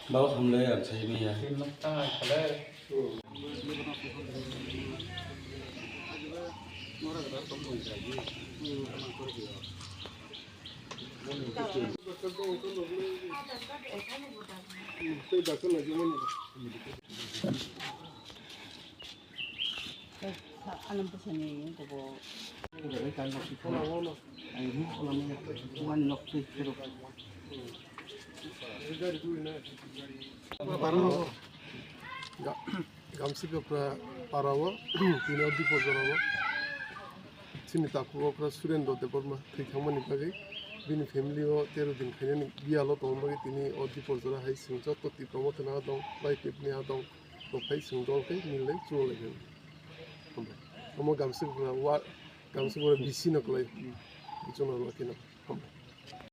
bao không lấy ở xây bây giờ alam pa siya niya ito po. 감시벽으로 바라와 비나 어디 보자라와 진짜 그거가 수련도 데버마 그 경만이 가게 비니 패밀리와 때로든 그냥 비알로 도움하게 되니 어디 보자라 하이 승저 또 디프로모트 나도 라이프니 하도 또 파이 승도 그 밀레 쪼레게 어머 감시벽으로 와 감시벽으로 비시는 거래 이쪽으로 와기나